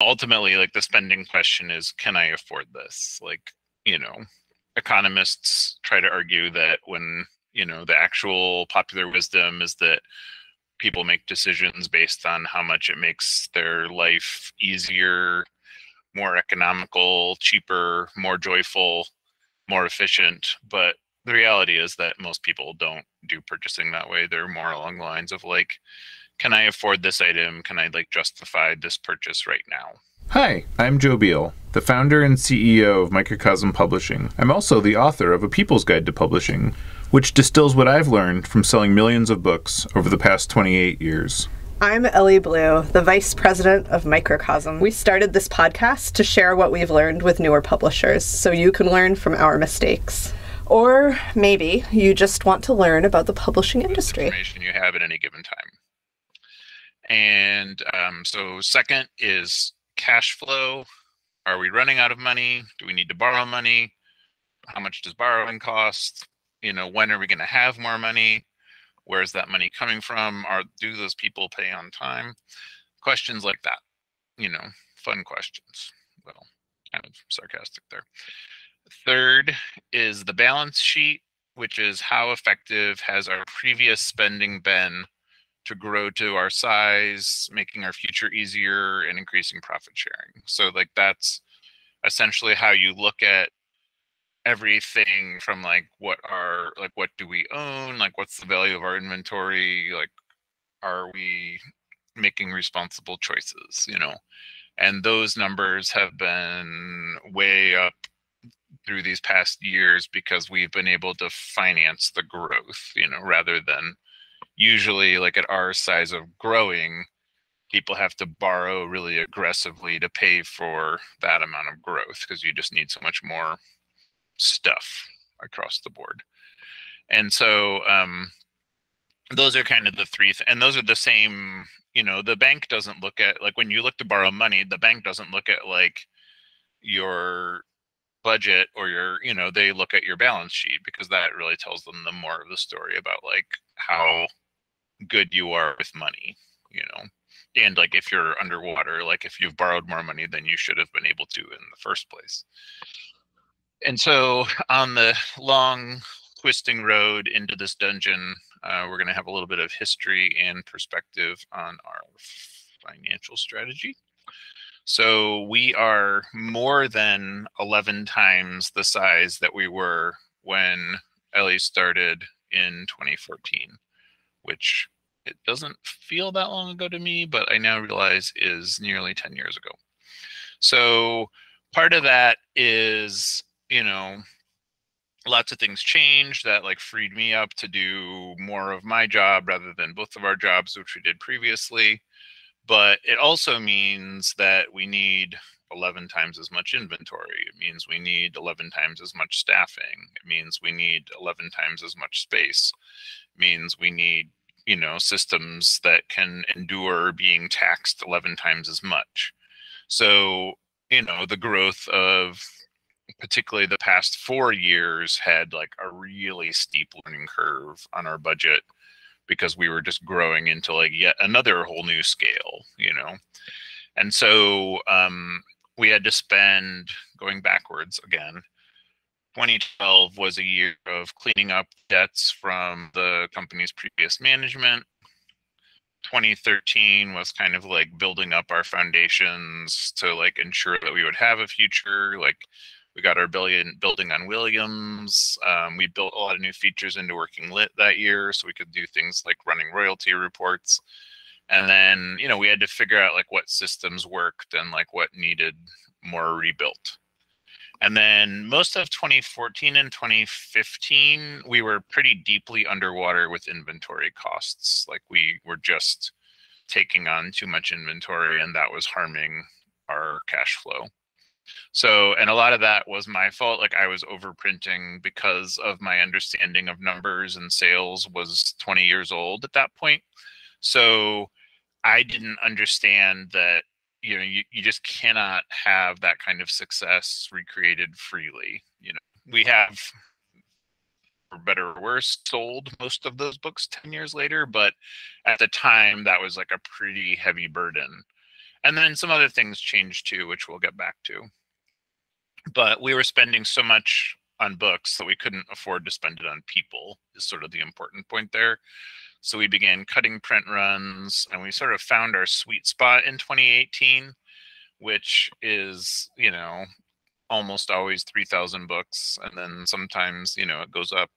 ultimately, like, the spending question is, can I afford this? Like, economists try to argue that when, the actual popular wisdom is that people make decisions based on how much it makes their life easier, more economical, cheaper, more joyful, more efficient. But the reality is that most people don't do purchasing that way. They're more along the lines of like, can I afford this item? Can I like justify this purchase right now? Hi, I'm Joe Beal, the founder and CEO of Microcosm Publishing. I'm also the author of A People's Guide to Publishing, which distills what I've learned from selling millions of books over the past 28 years. I'm Ellie Blue, the Vice President of Microcosm. We started this podcast to share what we've learned with newer publishers, so you can learn from our mistakes. Or maybe you just want to learn about the publishing industry. Information you have at any given time. And so second is cash flow. Are we running out of money? Do we need to borrow money? How much does borrowing cost? When are we going to have more money? Where's that money coming from? Do those people pay on time? Questions like that, fun questions. Well, kind of sarcastic there. Third is the balance sheet, which is how effective has our previous spending been to grow to our size, making our future easier and increasing profit sharing. So like that's essentially how you look at everything from like what do we own, like what's the value of our inventory, like are we making responsible choices, and those numbers have been way up through these past years because we've been able to finance the growth, rather than usually like at our size of growing, people have to borrow really aggressively to pay for that amount of growth because you just need so much more stuff across the board. And so those are kind of the three, and those are the same, the bank doesn't look at, like when you look to borrow money, the bank doesn't look at like your budget or your, they look at your balance sheet because that really tells them the more of the story about like how good you are with money, and like if you're underwater, like if you've borrowed more money than you should have been able to in the first place. And so on the long twisting road into this dungeon, we're going to have a little bit of history and perspective on our financial strategy. So we are more than 11 times the size that we were when Ellie started in 2014, which it doesn't feel that long ago to me, but I now realize is nearly 10 years ago. So part of that is, lots of things changed that like freed me up to do more of my job rather than both of our jobs, which we did previously. But it also means that we need 11 times as much inventory. It means we need 11 times as much staffing. It means we need 11 times as much space. It means we need, systems that can endure being taxed 11 times as much. So, the growth of particularly the past 4 years had like a really steep learning curve on our budget because we were just growing into like yet another whole new scale, And so we had to spend, going backwards again, 2012 was a year of cleaning up debts from the company's previous management. 2013 was kind of like building up our foundations to like ensure that we would have a future. Like we got our building on Williams. We built a lot of new features into Working Lit that year, so we could do things like running royalty reports. And then, we had to figure out like what systems worked and like what needed more rebuilt. And then most of 2014 and 2015, we were pretty deeply underwater with inventory costs. Like we were just taking on too much inventory and that was harming our cash flow. So, and a lot of that was my fault. Like I was overprinting because of my understanding of numbers and sales was 20 years old at that point. So I didn't understand that, you just cannot have that kind of success recreated freely. We have, for better or worse, sold most of those books 10 years later, but at the time that was like a pretty heavy burden. And then some other things changed too, which we'll get back to. But we were spending so much on books that we couldn't afford to spend it on people, is sort of the important point there. So we began cutting print runs, and we sort of found our sweet spot in 2018, which is, almost always 3,000 books. And then sometimes, it goes up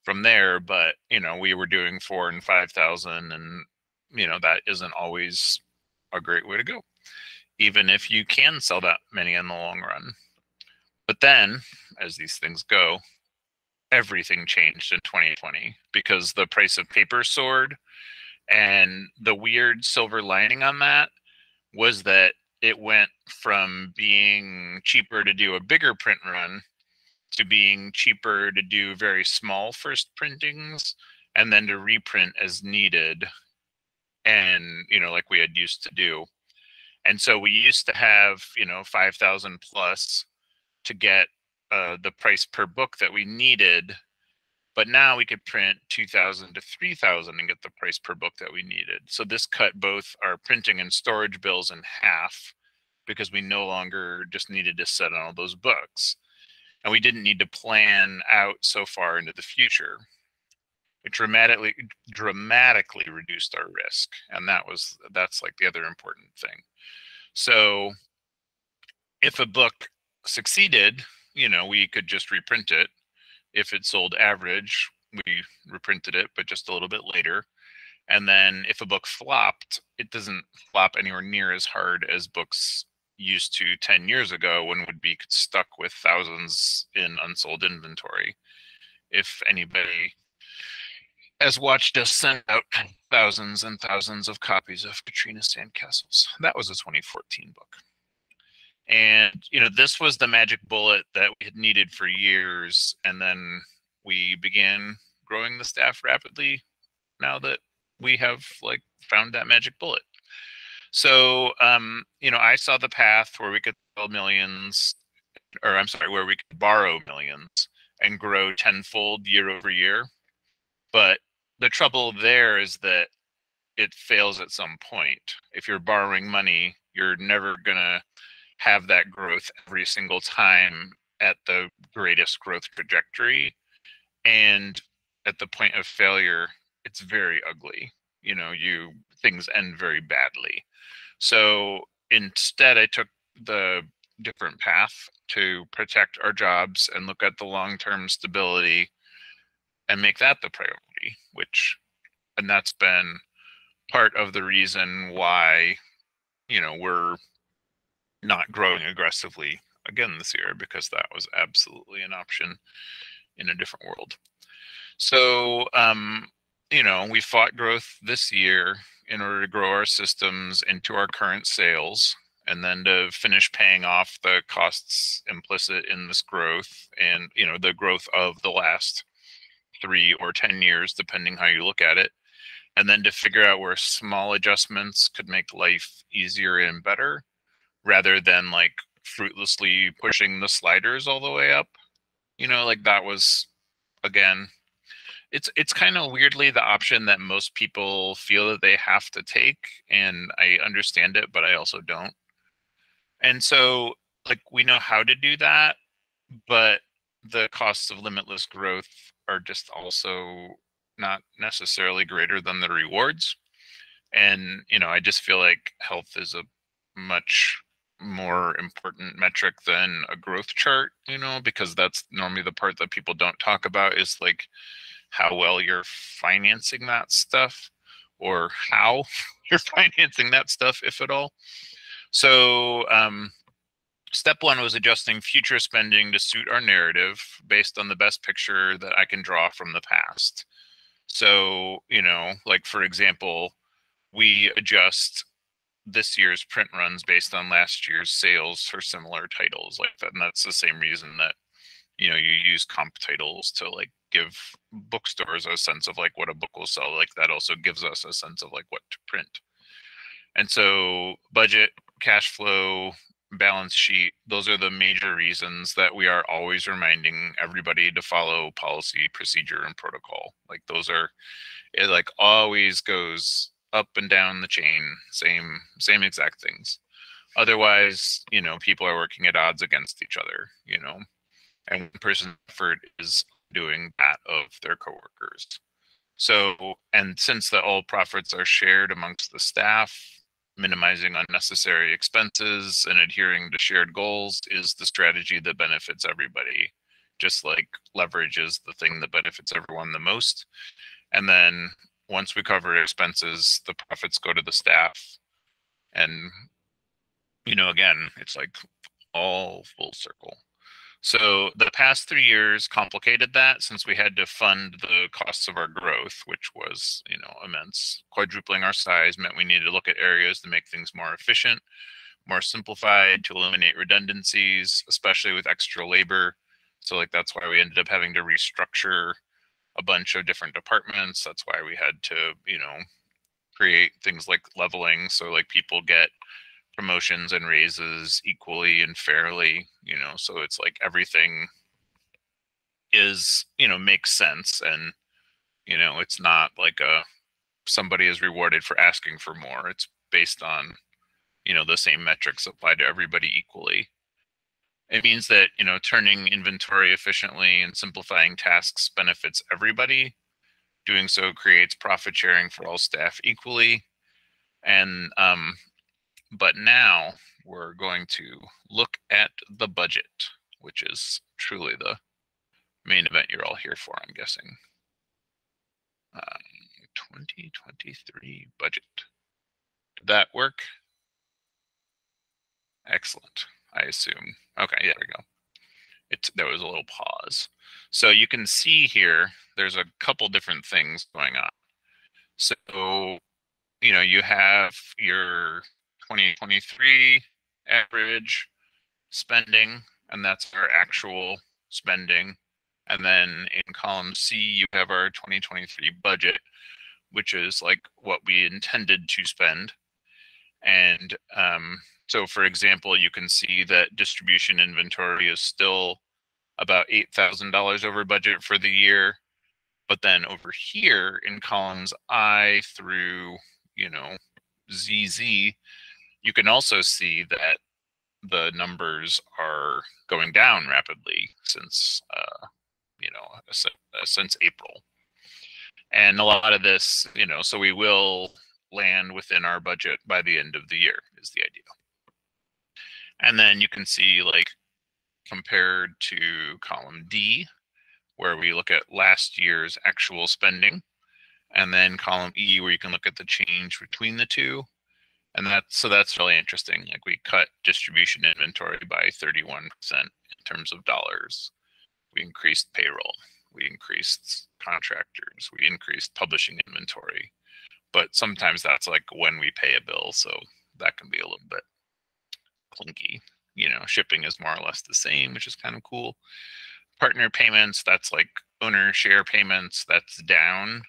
from there. But, we were doing 4,000 and 5,000, and, that isn't always a great way to go, even if you can sell that many in the long run. But then, as these things go, everything changed in 2020 because the price of paper soared. And the weird silver lining on that was that it went from being cheaper to do a bigger print run to being cheaper to do very small first printings and then to reprint as needed, and like we had used to do. And so we used to have 5,000 plus to get the price per book that we needed, but now we could print 2,000 to 3,000 and get the price per book that we needed. So this cut both our printing and storage bills in half because we no longer just needed to set on all those books. And we didn't need to plan out so far into the future. It dramatically reduced our risk. And that's like the other important thing. So if a book succeeded, we could just reprint it. If it sold average, we reprinted it, but just a little bit later. And then if a book flopped, it doesn't flop anywhere near as hard as books used to 10 years ago, when would be stuck with thousands in unsold inventory. If anybody has watched us send out thousands and thousands of copies of Katrina Sandcastles, that was a 2014 book. And, this was the magic bullet that we had needed for years. And then we began growing the staff rapidly now that we have found that magic bullet. So, I saw the path where we could sell millions, where we could borrow millions and grow tenfold year over year. But the trouble there is that it fails at some point. If you're borrowing money, you're never going to have that growth every single time at the greatest growth trajectory. And at the point of failure, it's very ugly. Things end very badly. So instead, I took the different path to protect our jobs and look at the long-term stability and make that the priority, and that's been part of the reason why, we're not growing aggressively again this year, because that was absolutely an option in a different world. So, we fought growth this year in order to grow our systems into our current sales, and then to finish paying off the costs implicit in this growth and, the growth of the last 3 or 10 years, depending how you look at it. And then to figure out where small adjustments could make life easier and better, rather than fruitlessly pushing the sliders all the way up. That was, again, it's kind of weirdly the option that most people feel that they have to take. And I understand it, but I also don't. And so we know how to do that, but the costs of limitless growth are just also not necessarily greater than the rewards. And, I just feel like health is a much more important metric than a growth chart, because that's normally the part that people don't talk about, is how well you're financing that stuff, or how you're financing that stuff, if at all. So step 1 was adjusting future spending to suit our narrative based on the best picture that I can draw from the past. So, for example, we adjust this year's print runs based on last year's sales for similar titles like that. And that's the same reason that, you use comp titles to give bookstores a sense of what a book will sell. That also gives us a sense of what to print. And so budget, cash flow, balance sheet, those are the major reasons that we are always reminding everybody to follow policy, procedure, and protocol. Those are, it always goes up and down the chain, same exact things. Otherwise, people are working at odds against each other, and one person's effort is doing that of their coworkers. So, and since all profits are shared amongst the staff, minimizing unnecessary expenses and adhering to shared goals is the strategy that benefits everybody. Just like leverage is the thing that benefits everyone the most. And then once we cover expenses, the profits go to the staff. And, again, it's like all full circle. So the past 3 years complicated that since we had to fund the costs of our growth, which was, immense. Quadrupling our size meant we needed to look at areas to make things more efficient, more simplified, to eliminate redundancies, especially with extra labor. So that's why we ended up having to restructure a bunch of different departments. That's why we had to, create things like leveling. So people get promotions and raises equally and fairly, so it's like everything is, makes sense. And, it's not like somebody is rewarded for asking for more. It's based on, the same metrics apply to everybody equally. It means that, turning inventory efficiently and simplifying tasks benefits everybody. Doing so creates profit sharing for all staff equally. And, but now we're going to look at the budget, which is truly the main event you're all here for, I'm guessing. 2023 budget. Did that work? Excellent, I assume. Okay, yeah, there we go. There was a little pause. So you can see here, there's a couple different things going on. So, you have your 2023 average spending, and that's our actual spending. And then in column C, you have our 2023 budget, which is like what we intended to spend. And so, for example, you can see that distribution inventory is still about $8,000 over budget for the year. But then over here in columns I through, ZZ, you can also see that the numbers are going down rapidly since, since April. And a lot of this, so we will land within our budget by the end of the year is the idea. And then you can see compared to column D, where we look at last year's actual spending, and then column E, where you can look at the change between the two. And that's really interesting. We cut distribution inventory by 31% in terms of dollars. We increased payroll. We increased contractors. We increased publishing inventory. But sometimes that's when we pay a bill, so that can be a little bit clunky. Shipping is more or less the same, which is kind of cool. Partner payments, that's owner share payments, that's down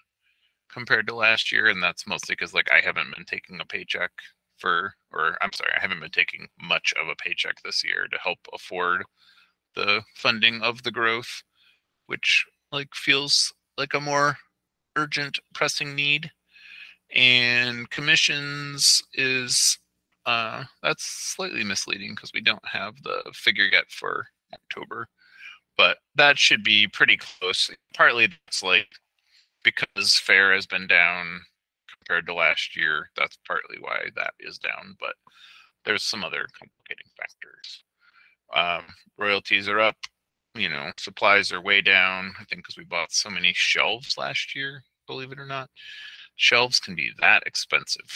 compared to last year. And that's mostly because I haven't been taking a paycheck I haven't been taking much of a paycheck this year to help afford the funding of the growth, which feels like a more urgent, pressing need. And commissions is that's slightly misleading because we don't have the figure yet for October, but that should be pretty close. Partly that's because fare has been down compared to last year. That's partly why that is down, but there's some other complicating factors. Royalties are up, supplies are way down, I think because we bought so many shelves last year, believe it or not. Shelves can be that expensive.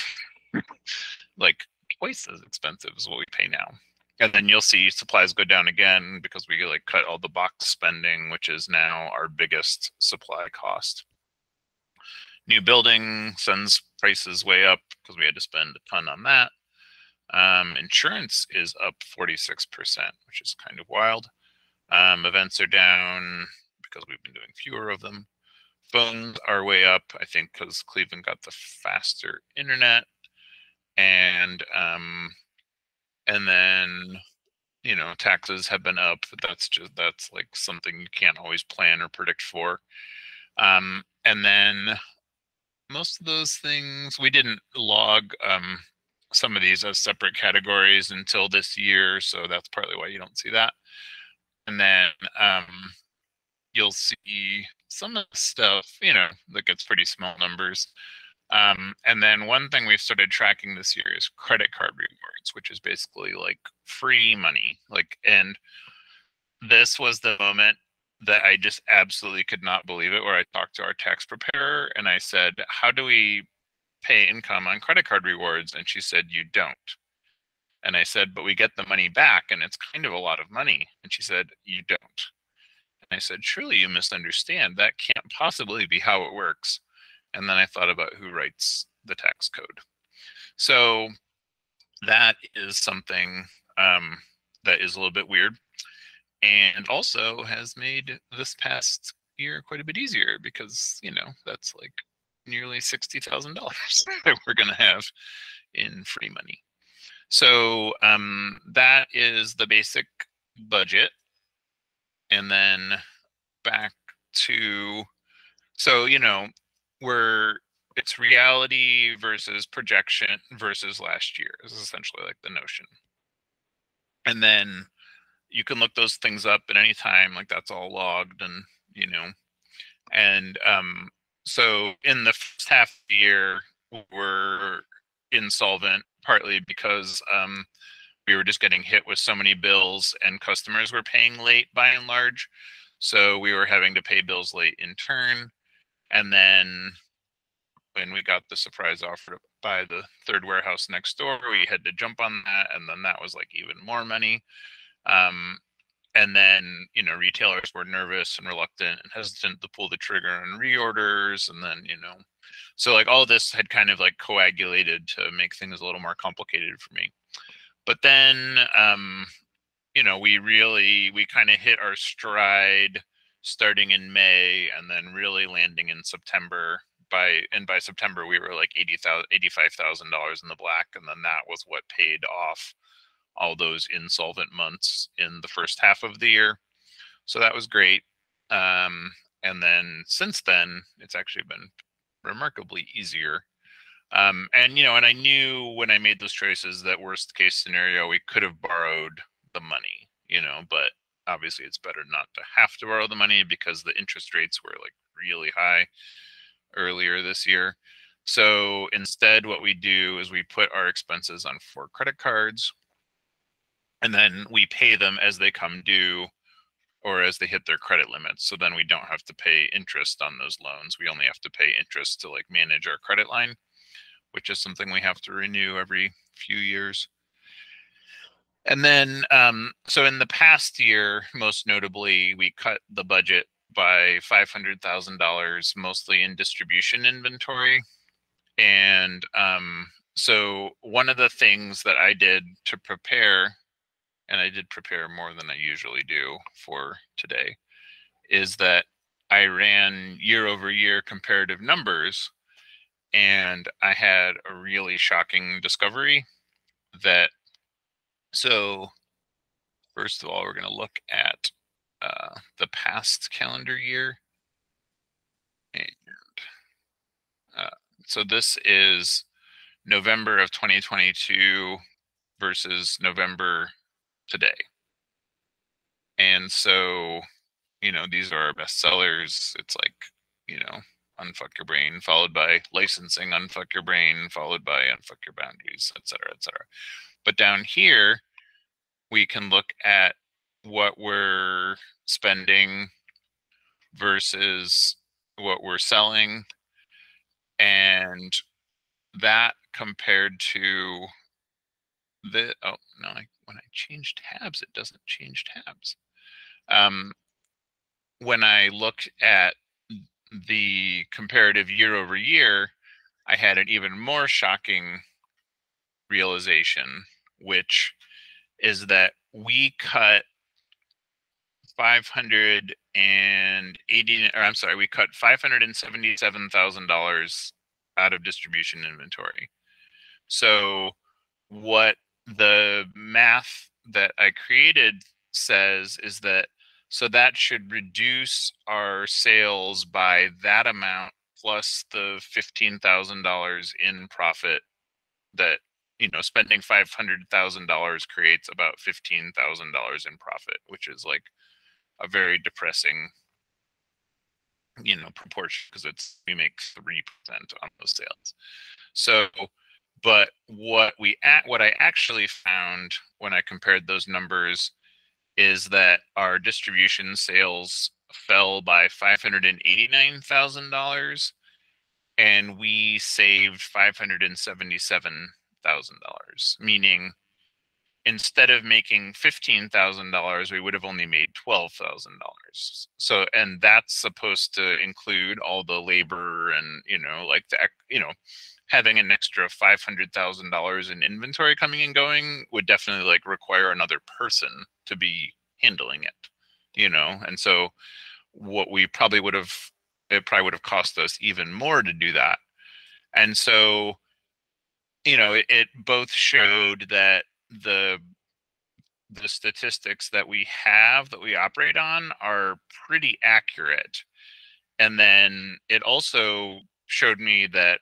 Twice as expensive as what we pay now. And then you'll see supplies go down again because we cut all the box spending, which is now our biggest supply cost. New building sends prices way up because we had to spend a ton on that. Insurance is up 46%, which is kind of wild. Events are down because we've been doing fewer of them. Phones are way up, I think, because Cleveland got the faster internet. And then, taxes have been up, but that's something you can't always plan or predict for. And then most of those things, we didn't log some of these as separate categories until this year, so that's partly why you don't see that. And then you'll see some of the stuff, that gets pretty small numbers. And then one thing we've started tracking this year is credit card rewards, which is basically like free money. And this was the moment that I just absolutely could not believe it, where I talked to our tax preparer and I said, how do we pay income on credit card rewards? And she said, you don't. And I said, but we get the money back and it's kind of a lot of money. And she said, you don't. And I said, surely you misunderstand. That can't possibly be how it works. And then I thought about who writes the tax code. So that is something that is a little bit weird, and also has made this past year quite a bit easier because, that's like nearly $60,000 that we're going to have in free money. So that is the basic budget. And then back to, so, it's reality versus projection versus last year is essentially like the notion. And then you can look those things up at any time, like that's all logged, and and so in the first half of the year we're insolvent, partly because we were just getting hit with so many bills and customers were paying late by and large, so we were having to pay bills late in turn. And then when we got the surprise offer to buy the third warehouse next door, we had to jump on that, and then that was like even more money. And then, retailers were nervous and reluctant and hesitant to pull the trigger on reorders. And then, so like all this had kind of like coagulated to make things a little more complicated for me. But then, we kind of hit our stride starting in May and then really landing in September. By September, we were like $85,000 in the black. And then that was what paid off all those insolvent months in the first half of the year. So that was great. And then since then, it's actually been remarkably easier. And I knew when I made those choices that worst case scenario, we could have borrowed the money, but obviously it's better not to have to borrow the money because the interest rates were like really high earlier this year. So instead, what we do is we put our expenses on 4 credit cards, and then we pay them as they come due or as they hit their credit limits. So then we don't have to pay interest on those loans. We only have to pay interest to like manage our credit line, which is something we have to renew every few years. And then, so in the past year, most notably, we cut the budget by $500,000, mostly in distribution inventory. And so one of the things that I did to prepare, and I did prepare more than I usually do for today, is that I ran year-over-year comparative numbers, and I had a really shocking discovery that, so first of all, we're going to look at the past calendar year. And so this is November of 2022 versus November today. And so, these are our best sellers. It's like, Unfuck Your Brain, followed by licensing, Unfuck Your Brain, followed by Unfuck Your Boundaries, et cetera, et cetera. But down here, we can look at what we're spending versus what we're selling. And that compared to the, oh, no, when I change tabs, it doesn't change tabs. When I looked at the comparative year over year, I had an even more shocking realization, which is that we cut we cut $577,000 out of distribution inventory. So what the math that I created says is that, so that should reduce our sales by that amount plus the $15,000 in profit that, spending $500,000 creates about $15,000 in profit, which is like a very depressing, proportion, because we make 3% on those sales. So, but what I actually found when I compared those numbers is that our distribution sales fell by $589,000, and we saved $577,000, meaning instead of making $15,000, we would have only made $12,000. So, and that's supposed to include all the labor and, like having an extra $500,000 in inventory coming and going would definitely like require another person to be handling it, and so what we probably would have, it probably would have cost us even more to do that. And so, it both showed that the statistics that we operate on are pretty accurate. And then it also showed me that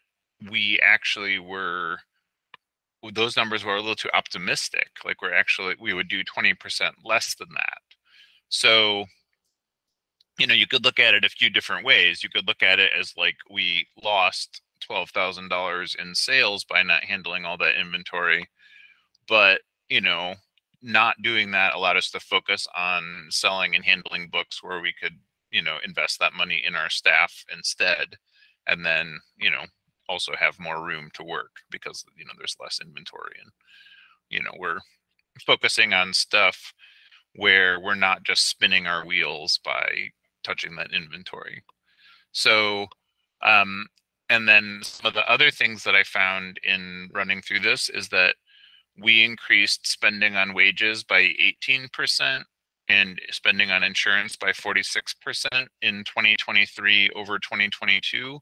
those numbers were a little too optimistic. Like we would do 20% less than that. So, you could look at it a few different ways. You could look at it as like we lost $12,000 in sales by not handling all that inventory. But, not doing that allowed us to focus on selling and handling books where we could, invest that money in our staff instead. And then, also have more room to work because, there's less inventory, and, we're focusing on stuff where we're not just spinning our wheels by touching that inventory. So, and then some of the other things that I found in running through this is that we increased spending on wages by 18% and spending on insurance by 46% in 2023 over 2022,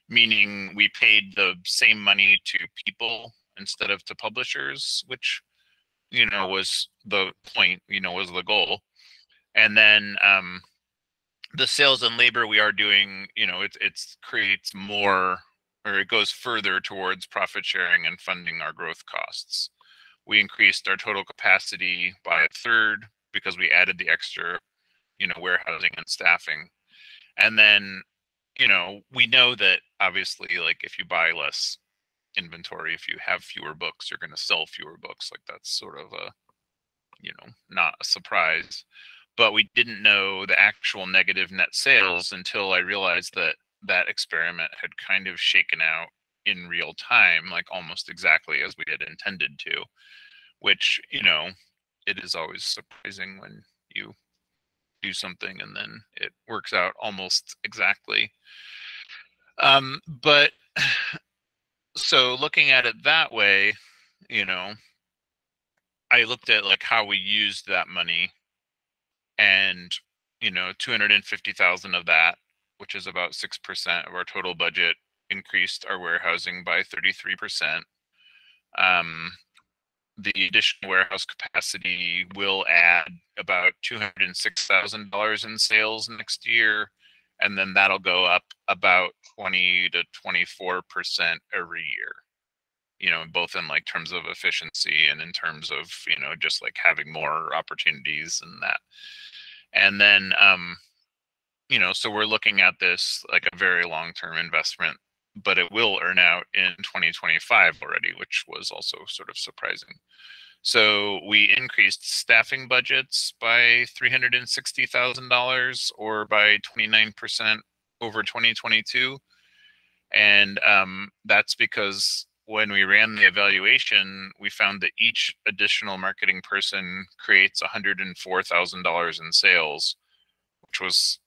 meaning we paid the same money to people instead of to publishers, which, was the point, was the goal. And then the sales and labor we are doing, it creates more, or it goes further towards profit sharing and funding our growth costs. We increased our total capacity by a third because we added the extra, warehousing and staffing. And then, we know that obviously, like if you buy less inventory, if you have fewer books, you're going to sell fewer books. Like that's sort of a, not a surprise. But we didn't know the actual negative net sales until I realized that that experiment had kind of shaken out in real time, like almost exactly as we had intended to, which, it is always surprising when you do something and then it works out almost exactly. But so looking at it that way, I looked at like how we used that money, and 250,000 of that, which is about 6% of our total budget, increased our warehousing by 33%. The additional warehouse capacity will add about $206,000 in sales next year, and then that'll go up about 20 to 24% every year. Both in like terms of efficiency and in terms of just like having more opportunities and that. And then so we're looking at this like a very long-term investment, but it will earn out in 2025 already, which was also sort of surprising. So we increased staffing budgets by $360,000, or by 29% over 2022. And that's because when we ran the evaluation, we found that each additional marketing person creates $104,000 in sales, which was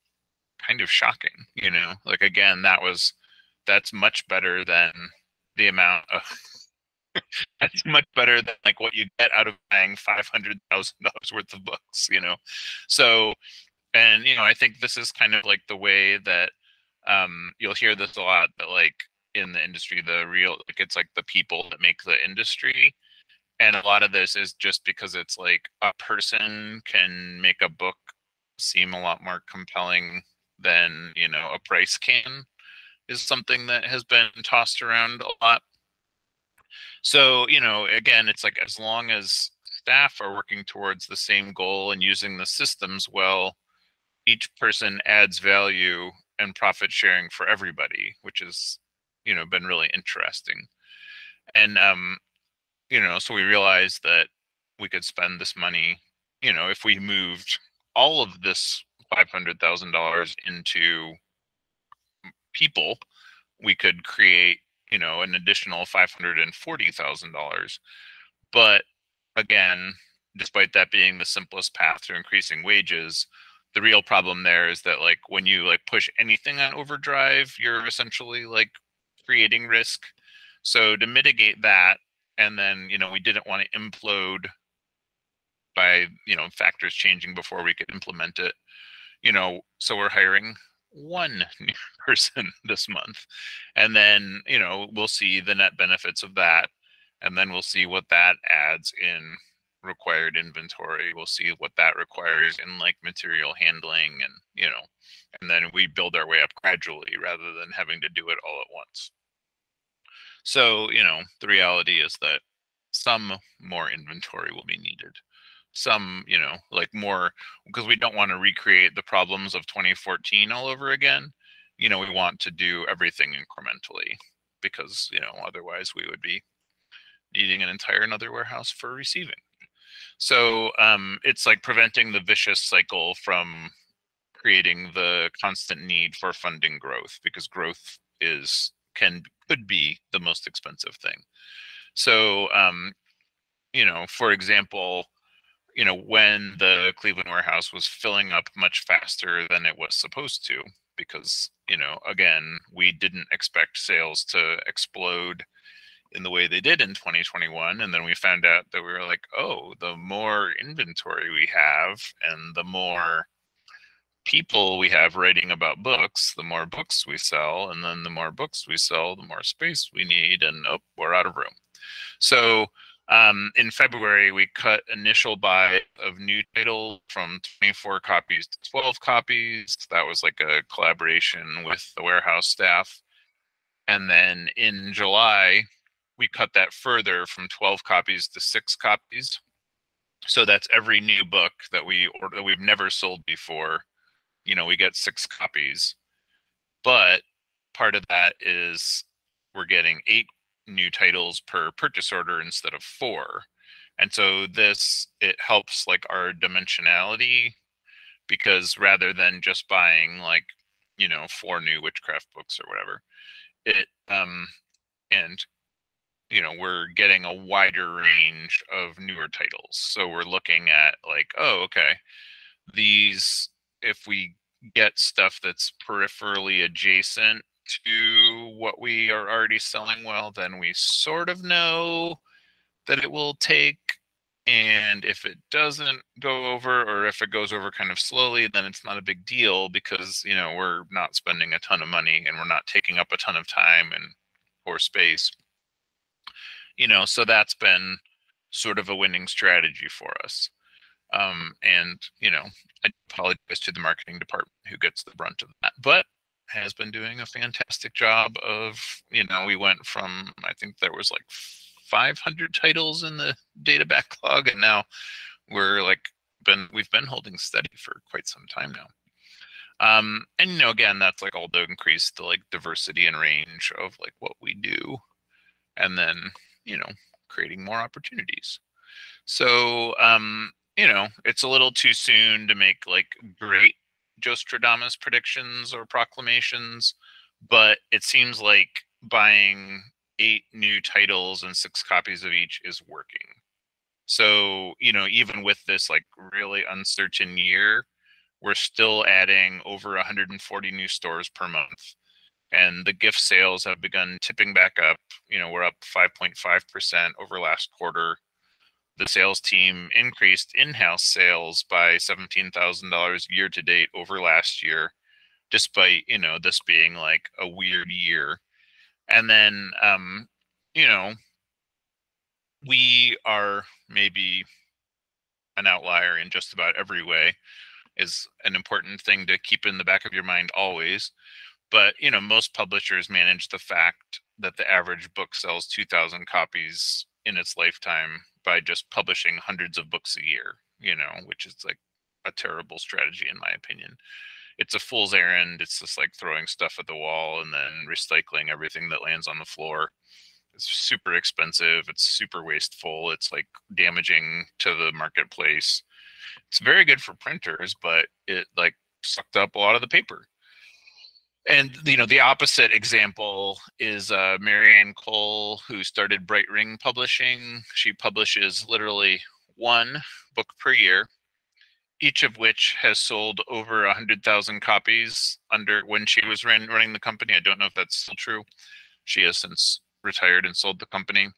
kind of shocking. Like again, that's much better than the amount of that's much better than like what you get out of buying $500,000 worth of books. So, and I think this is kind of like the way that you'll hear this a lot, that like in the industry, it's like the people that make the industry. And a lot of this is just because it's like a person can make a book seem a lot more compelling than a price can. is something that has been tossed around a lot. So, again, it's like as long as staff are working towards the same goal and using the systems well, each person adds value and profit sharing for everybody, which has, been really interesting. And, so we realized that we could spend this money, if we moved all of this $500,000 into people, we could create, an additional $540,000. But again, despite that being the simplest path to increasing wages, the real problem there is that like when you like push anything on overdrive, you're essentially like creating risk. So to mitigate that, and then we didn't want to implode by factors changing before we could implement it. So we're hiring one new person this month, and then we'll see the net benefits of that, and then we'll see what that adds in required inventory. We'll see what that requires in like material handling, and then we build our way up gradually rather than having to do it all at once. So the reality is that some more inventory will be needed, some like more, because we don't want to recreate the problems of 2014 all over again. We want to do everything incrementally, because otherwise we would be needing an entire another warehouse for receiving. So it's like preventing the vicious cycle from creating the constant need for funding growth, because growth could be the most expensive thing. So for example, when the Cleveland warehouse was filling up much faster than it was supposed to, because, again, we didn't expect sales to explode in the way they did in 2021. And then we found out that we were like, oh, the more inventory we have and the more people we have writing about books, the more books we sell. And then the more books we sell, the more space we need. And we're out of room. So in February, we cut initial buy of new title from 24 copies to 12 copies. That was like a collaboration with the warehouse staff. And then in July, we cut that further from 12 copies to 6 copies. So that's every new book that we've never sold before. We get 6 copies. But part of that is we're getting 8 new titles per purchase order instead of 4. And so it helps like our dimensionality, because rather than just buying like 4 new witchcraft books or whatever, and we're getting a wider range of newer titles. So we're looking at like, oh, okay, if we get stuff that's peripherally adjacent to what we are already selling well, then we sort of know that it will take. And if it doesn't go over, or if it goes over kind of slowly, then it's not a big deal, because we're not spending a ton of money and we're not taking up a ton of time or space. So that's been sort of a winning strategy for us. And I apologize to the marketing department who gets the brunt of that, but has been doing a fantastic job of, we went from, I think there was like 500 titles in the data backlog, and now we've been holding steady for quite some time now. And again, that's like all to increase the like diversity and range of like what we do, and then creating more opportunities. So it's a little too soon to make like great Jostradamus predictions or proclamations, but it seems like buying 8 new titles and 6 copies of each is working. So, even with this like really uncertain year, we're still adding over 140 new stores per month. And the gift sales have begun tipping back up. We're up 5.5% over last quarter. The sales team increased in-house sales by $17,000 year to date over last year, despite, this being like a weird year. And then, we are maybe an outlier in just about every way, is an important thing to keep in the back of your mind always. But, most publishers manage the fact that the average book sells 2,000 copies in its lifetime by just publishing hundreds of books a year, which is like a terrible strategy in my opinion. It's a fool's errand. It's just like throwing stuff at the wall and then recycling everything that lands on the floor. It's super expensive. It's super wasteful. It's like damaging to the marketplace. It's very good for printers, but it like sucked up a lot of the paper. And the opposite example is Marianne Cole, who started Bright Ring Publishing. She publishes literally one book per year, each of which has sold over 100,000 copies under when she was running the company. I don't know if that's still true. She has since retired and sold the company.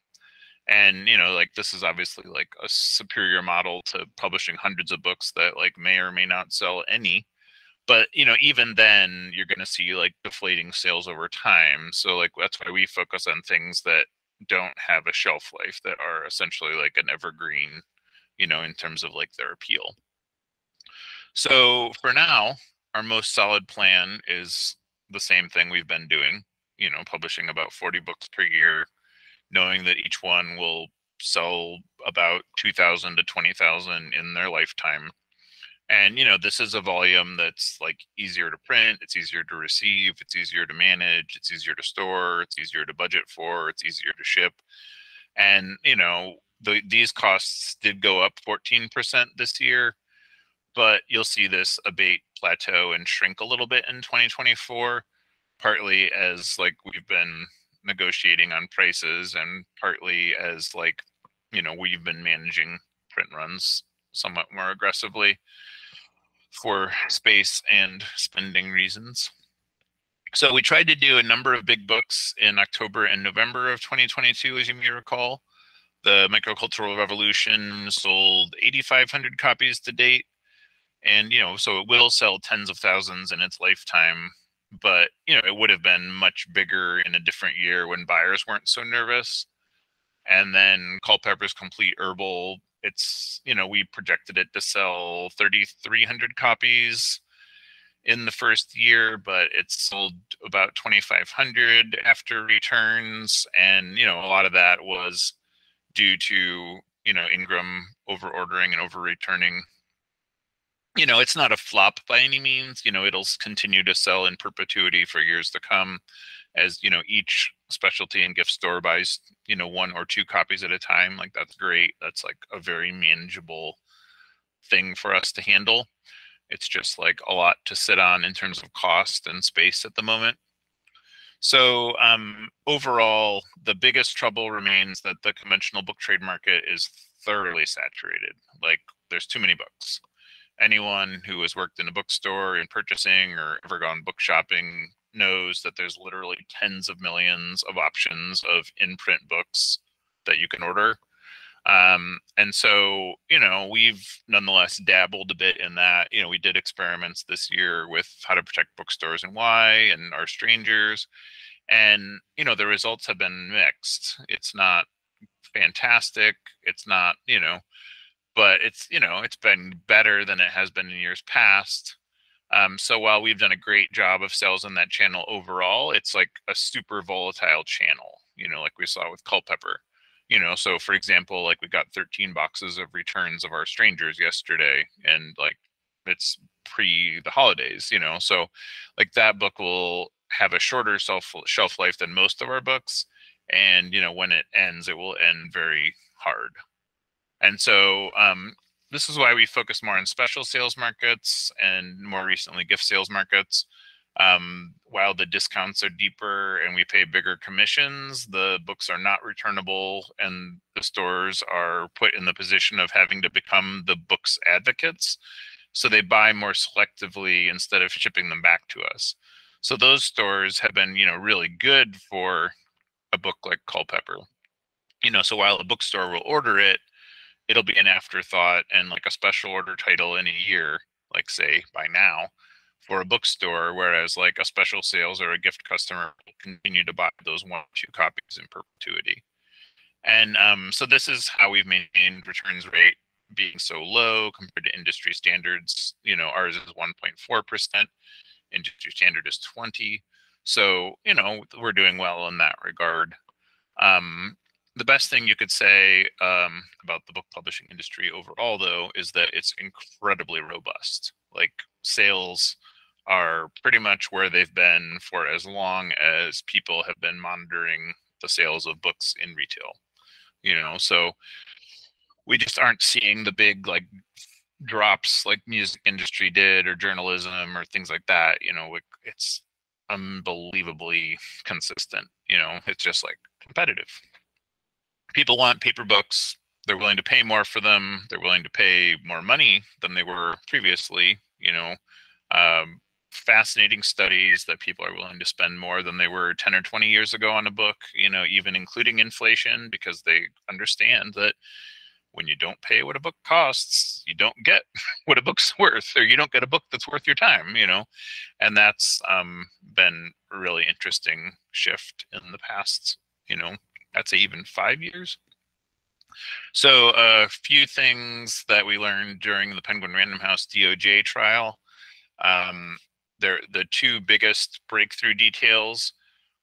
And like this is obviously like a superior model to publishing hundreds of books that like may or may not sell any. But even then you're going to see like deflating sales over time. So like that's why we focus on things that don't have a shelf life, that are essentially like an evergreen, in terms of like their appeal. So for now, our most solid plan is the same thing we've been doing, publishing about 40 books per year, knowing that each one will sell about 2,000 to 20,000 in their lifetime. And, this is a volume that's like easier to print, it's easier to receive, it's easier to manage, it's easier to store, it's easier to budget for, it's easier to ship. And, these costs did go up 14% this year, but you'll see this abate, plateau, and shrink a little bit in 2024, partly as like we've been negotiating on prices, and partly as like, we've been managing print runs somewhat more aggressively for space and spending reasons. So we tried to do a number of big books in October and November of 2022, as you may recall. The Microcultural Revolution sold 8,500 copies to date. And, so it will sell tens of thousands in its lifetime, but, it would have been much bigger in a different year when buyers weren't so nervous. And then Culpepper's Complete Herbal, it's, we projected it to sell 3,300 copies in the first year, but it's sold about 2,500 after returns. And, a lot of that was due to, Ingram over ordering and over returning. It's not a flop by any means. It'll continue to sell in perpetuity for years to come, as each specialty and gift store buys one or two copies at a time. Like that's great. That's like a very manageable thing for us to handle. It's just like a lot to sit on in terms of cost and space at the moment. So overall, the biggest trouble remains that the conventional book trade market is thoroughly saturated. Like there's too many books. Anyone who has worked in a bookstore in purchasing or ever gone book shopping knows that there's literally tens of millions of options of in-print books that you can order. And so, we've nonetheless dabbled a bit in that. We did experiments this year with how to protect bookstores and why, and our strangers. And, the results have been mixed. It's not fantastic. It's not, but it's, it's been better than it has been in years past. So while we've done a great job of sales in that channel overall, it's like a super volatile channel, like we saw with Culpepper. So for example, like we got 13 boxes of returns of our strangers yesterday, and like it's pre the holidays, so like that book will have a shorter shelf life than most of our books. And, when it ends, it will end very hard. And so this is why we focus more on special sales markets and more recently gift sales markets. While the discounts are deeper and we pay bigger commissions, the books are not returnable, and the stores are put in the position of having to become the book's advocates. So they buy more selectively instead of shipping them back to us. So those stores have been, really good for a book like Culpepper. So while a bookstore will order it, it'll be an afterthought and like a special order title in a year, like say by now, for a bookstore, whereas like a special sales or a gift customer will continue to buy those 1 or 2 copies in perpetuity. And so this is how we've maintained returns rate being so low compared to industry standards. Ours is 1.4%, industry standard is 20%. So, we're doing well in that regard. The best thing you could say about the book publishing industry overall, though, is that it's incredibly robust. Like, sales are pretty much where they've been for as long as people have been monitoring the sales of books in retail. So we just aren't seeing the big like drops like music industry did or journalism or things like that. It's unbelievably consistent. It's just like competitive. People want paper books. They're willing to pay more for them. They're willing to pay more money than they were previously. Fascinating studies that people are willing to spend more than they were 10 or 20 years ago on a book, even including inflation, because they understand that when you don't pay what a book costs, you don't get what a book's worth, or you don't get a book that's worth your time, and that's been a really interesting shift in the past, I'd say even 5 years. So a few things that we learned during the Penguin Random House DOJ trial. The two biggest breakthrough details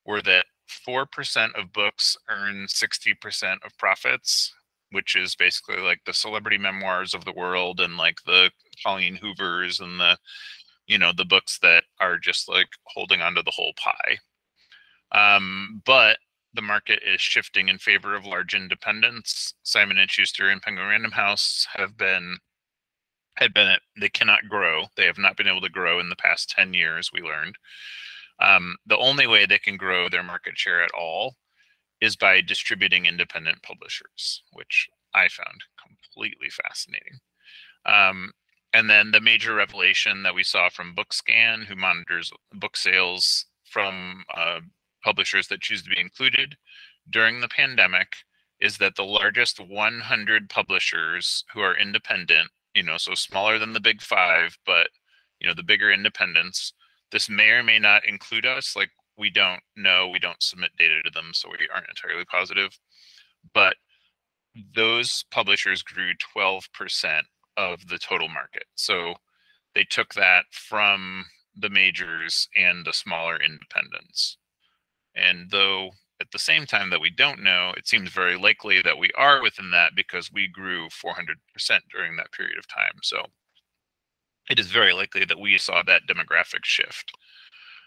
were that 4% of books earn 60% of profits, which is basically like the celebrity memoirs of the world and like the Colleen Hoovers and the books that are just like holding onto the whole pie. But the market is shifting in favor of large independents. Simon & Schuster and Penguin Random House they cannot grow. They have not been able to grow in the past 10 years, we learned. The only way they can grow their market share at all is by distributing independent publishers, which I found completely fascinating. And then the major revelation that we saw from BookScan, who monitors book sales from publishers that choose to be included during the pandemic, is that the largest 100 publishers who are independent, so smaller than the big five, but the bigger independents, this may or may not include us. Like, we don't know, we don't submit data to them, so we aren't entirely positive. But those publishers grew 12% of the total market. So they took that from the majors and the smaller independents. And though at the same time that we don't know, it seems very likely that we are within that, because we grew 400% during that period of time. So it is very likely that we saw that demographic shift.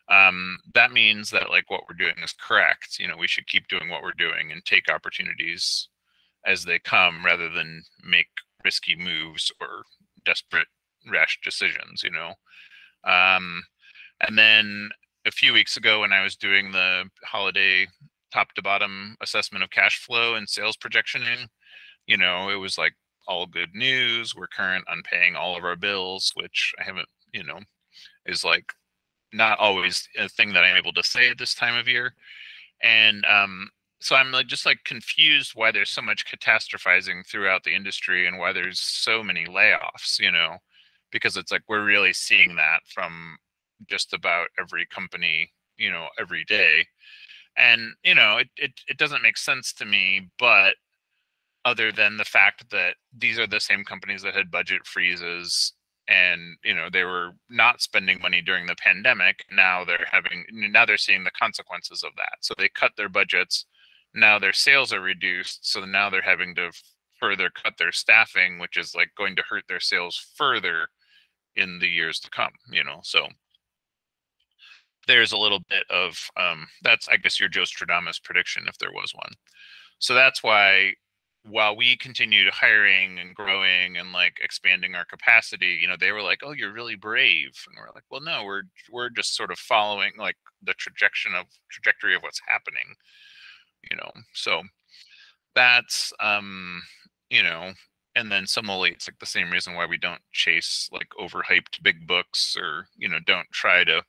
That means that like what we're doing is correct. We should keep doing what we're doing and take opportunities as they come, rather than make risky moves or desperate, rash decisions. And then a few weeks ago, when I was doing the holiday top to bottom assessment of cash flow and sales projectioning, it was like all good news. We're current on paying all of our bills, which I haven't, is like not always a thing that I'm able to say at this time of year. And so I'm like just like confused why there's so much catastrophizing throughout the industry and why there's so many layoffs, because it's like we're really seeing that from just about every company, every day. And, it doesn't make sense to me, but other than the fact that these are the same companies that had budget freezes and, they were not spending money during the pandemic. Now they're seeing the consequences of that. So they cut their budgets. Now their sales are reduced. So now they're having to further cut their staffing, which is like going to hurt their sales further in the years to come, so there's a little bit of that's, I guess, your Joe Stradamus prediction, if there was one. So that's why, while we continued hiring and growing and like expanding our capacity, they were like, "Oh, you're really brave," and we're like, "Well, no, we're just sort of following like the trajectory of what's happening," So that's and then similarly, it's like the same reason why we don't chase like overhyped big books, or don't try to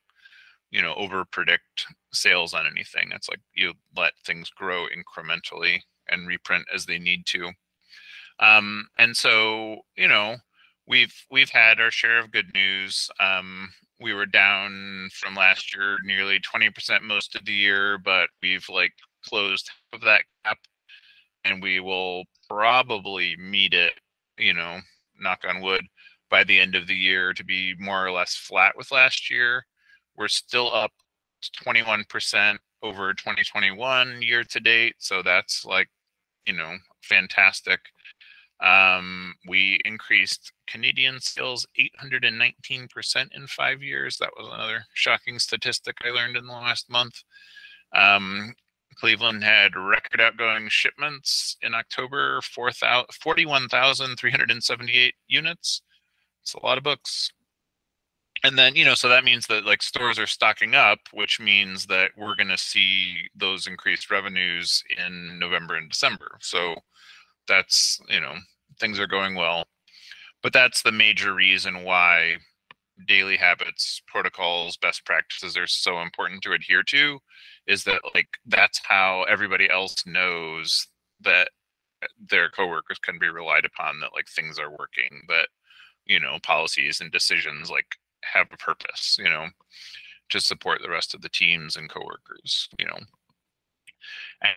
over predict sales on anything. It's like you let things grow incrementally and reprint as they need to. And so, we've had our share of good news. We were down from last year nearly 20% most of the year, but we've like closed half of that gap, and we will probably meet it, knock on wood, by the end of the year to be more or less flat with last year. We're still up 21% over 2021 year to date. So that's like, fantastic. We increased Canadian sales 819% in 5 years. That was another shocking statistic I learned in the last month. Cleveland had record outgoing shipments in October, 41,378 units. It's a lot of books. And then, so that means that like stores are stocking up, which means that we're going to see those increased revenues in November and December. So that's, things are going well. But that's the major reason why daily habits, protocols, best practices are so important to adhere to, is that like that's how everybody else knows that their coworkers can be relied upon, that like things are working, that policies and decisions like have a purpose, to support the rest of the teams and coworkers,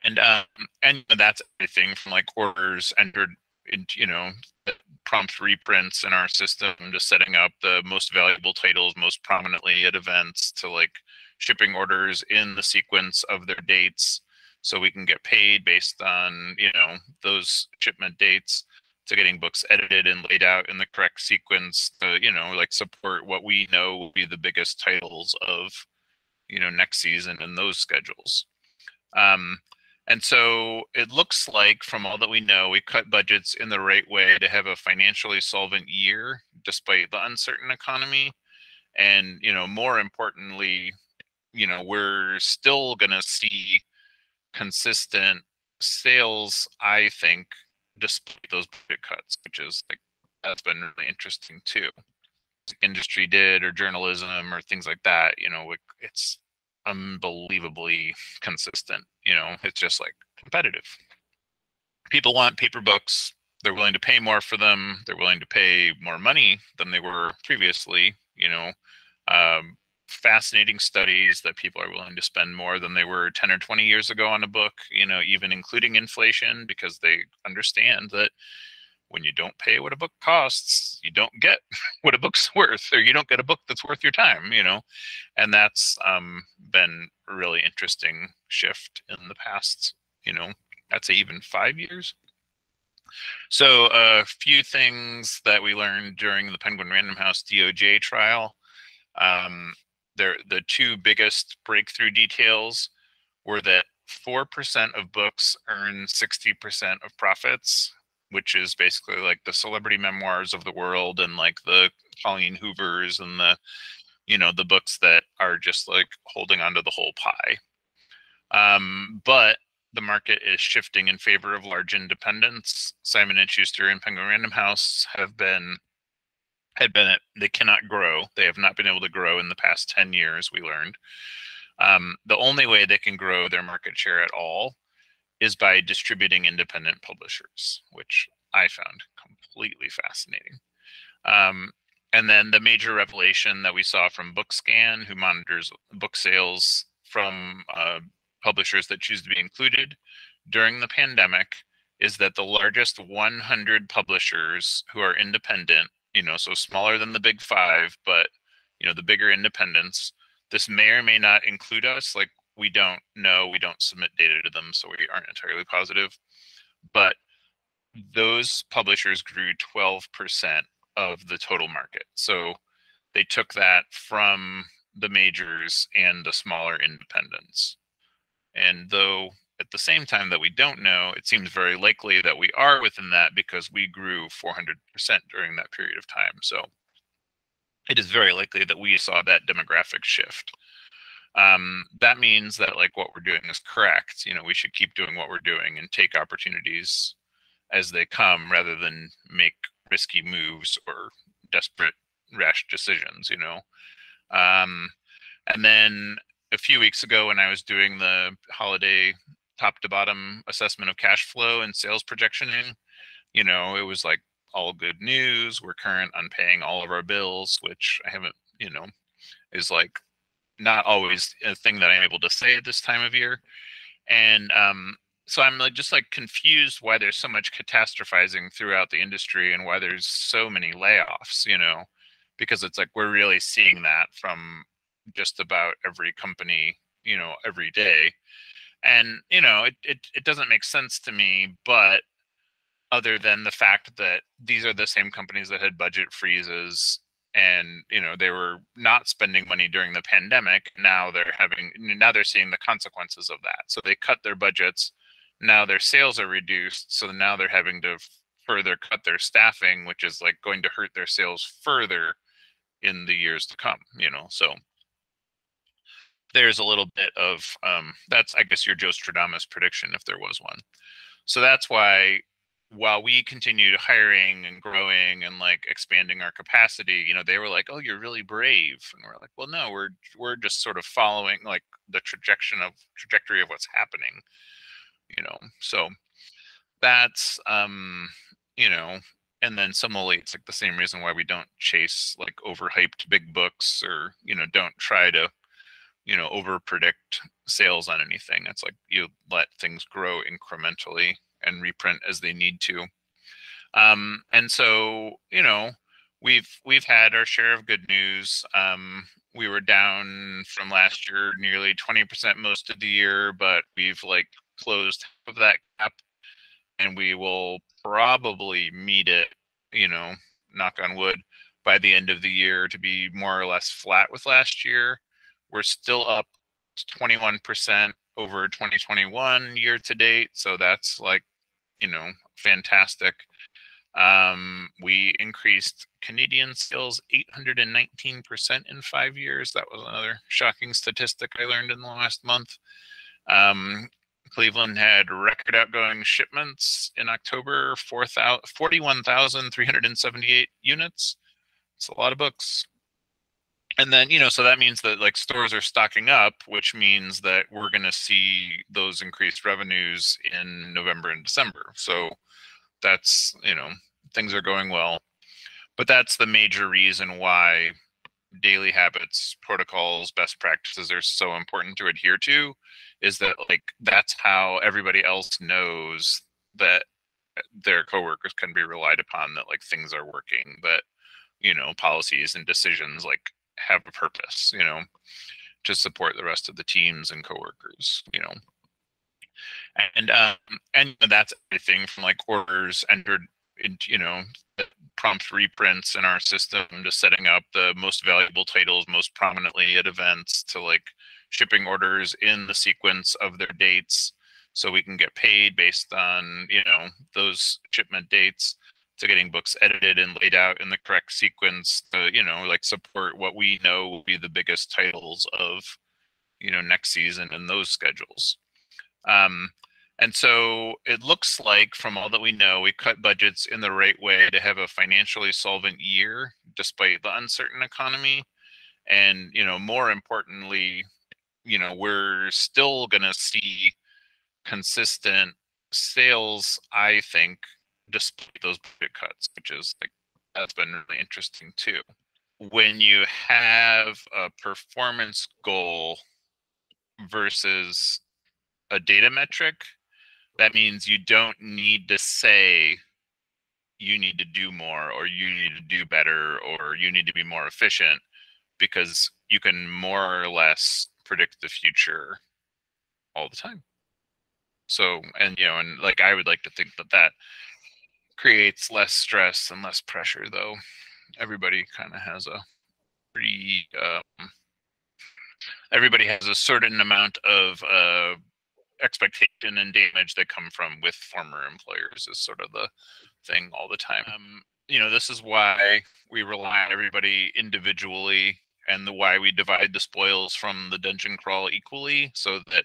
and that's everything from like orders entered into, prompt reprints in our system, to setting up the most valuable titles most prominently at events, to like shipping orders in the sequence of their dates so we can get paid based on those shipment dates, to getting books edited and laid out in the correct sequence to like support what we know will be the biggest titles of next season in those schedules. And so it looks like, from all that we know, we cut budgets in the right way to have a financially solvent year despite the uncertain economy. And, more importantly, we're still going to see consistent sales, I think, despite those budget cuts, which is like, that's been really interesting too. Industry did, or journalism, or things like that, it's unbelievably consistent. It's just like competitive. People want paper books. They're willing to pay more for them. They're willing to pay more money than they were previously. Fascinating studies that people are willing to spend more than they were 10 or 20 years ago on a book, even including inflation, because they understand that when you don't pay what a book costs, you don't get what a book's worth, or you don't get a book that's worth your time, and that's been a really interesting shift in the past, I'd say even 5 years. So a few things that we learned during the Penguin Random House DOJ trial. The two biggest breakthrough details were that 4% of books earn 60% of profits, which is basically like the celebrity memoirs of the world, and like the Colleen Hoovers, and the books that are just like holding onto the whole pie. But the market is shifting in favor of large independents. Simon & Schuster and Penguin Random House they cannot grow. They have not been able to grow in the past 10 years, we learned. The only way they can grow their market share at all is by distributing independent publishers, which I found completely fascinating. And then the major revelation that we saw from BookScan, who monitors book sales from publishers that choose to be included during the pandemic, is that the largest 100 publishers who are independent, so smaller than the big five, but the bigger independents, this may or may not include us. Like, we don't know, we don't submit data to them, so we aren't entirely positive. But those publishers grew 12% of the total market. So they took that from the majors and the smaller independents. And though at the same time that we don't know, it seems very likely that we are within that, because we grew 400% during that period of time. So it is very likely that we saw that demographic shift. That means that like what we're doing is correct. We should keep doing what we're doing and take opportunities as they come, rather than make risky moves or desperate, rash decisions. And then a few weeks ago, when I was doing the holiday top to bottom assessment of cash flow and sales projectioning, it was like all good news. We're current on paying all of our bills, which I haven't, is like not always a thing that I'm able to say at this time of year. And so I'm like just like confused why there's so much catastrophizing throughout the industry, and why there's so many layoffs, because it's like we're really seeing that from just about every company, every day. And, it doesn't make sense to me, but other than the fact that these are the same companies that had budget freezes and, they were not spending money during the pandemic. Now they're seeing the consequences of that. So they cut their budgets. Now their sales are reduced. So now they're having to further cut their staffing, which is like going to hurt their sales further in the years to come, so there's a little bit of that's, I guess, your Joe Stradamus prediction if there was one. So that's why, while we continued hiring and growing and like expanding our capacity, they were like, "Oh, you're really brave," and we're like, "Well, no, we're just sort of following like the trajectory of what's happening," So that's and then similarly, it's like the same reason why we don't chase like overhyped big books, or don't try to over predict sales on anything. It's like you let things grow incrementally and reprint as they need to. And so, we've had our share of good news. We were down from last year nearly 20% most of the year, but we've like closed half of that gap, and we will probably meet it, knock on wood, by the end of the year to be more or less flat with last year. We're still up 21% over 2021 year to date. So that's like, fantastic. We increased Canadian sales 819% in 5 years. That was another shocking statistic I learned in the last month. Cleveland had record outgoing shipments in October, 41,378 units. It's a lot of books. And then, so that means that like stores are stocking up, which means that we're going to see those increased revenues in November and December. So that's, things are going well. But that's the major reason why daily habits, protocols, best practices are so important to adhere to, is that like that's how everybody else knows that their coworkers can be relied upon, that like things are working, that policies and decisions like have a purpose, to support the rest of the teams and coworkers, and that's everything from like orders entered in, prompt reprints in our system, to setting up the most valuable titles most prominently at events, to like shipping orders in the sequence of their dates so we can get paid based on, those shipment dates, to getting books edited and laid out in the correct sequence to, like support what we know will be the biggest titles of, next season and those schedules. And so it looks like, from all that we know, we cut budgets in the right way to have a financially solvent year despite the uncertain economy. And, more importantly, we're still going to see consistent sales, I think, despite those budget cuts, which is like, that's been really interesting too. When you have a performance goal versus a data metric, that means you don't need to say you need to do more, or you need to do better, or you need to be more efficient, because you can more or less predict the future all the time. So, and like I would like to think that creates less stress and less pressure, though everybody kind of has a pretty everybody has a certain amount of expectation and damage that come from with former employers, is sort of the thing all the time. This is why we rely on everybody individually, and why we divide the spoils from the dungeon crawl equally, so that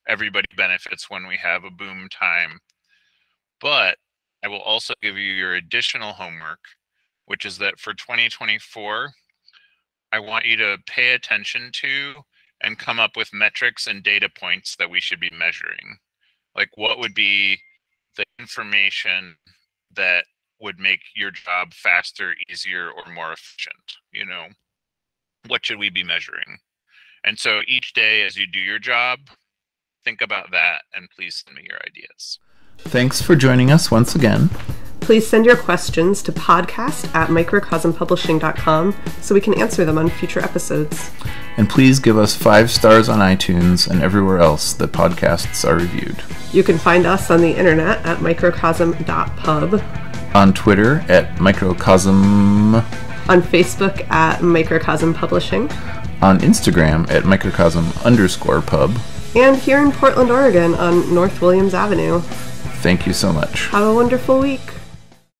everybody benefits when we have a boom time. But I will also give you your additional homework, which is that for 2024, I want you to pay attention to and come up with metrics and data points that we should be measuring. Like, what would be the information that would make your job faster, easier, or more efficient? What should we be measuring? And so each day as you do your job, think about that, and please send me your ideas. Thanks for joining us once again. Please send your questions to podcast@microcosmpublishing.com so we can answer them on future episodes. And please give us 5 stars on iTunes and everywhere else that podcasts are reviewed. You can find us on the internet at microcosm.pub, on Twitter at Microcosm, on Facebook at Microcosm Publishing, on Instagram at Microcosm_pub, and here in Portland, Oregon on North Williams Avenue. Thank you so much. Have a wonderful week.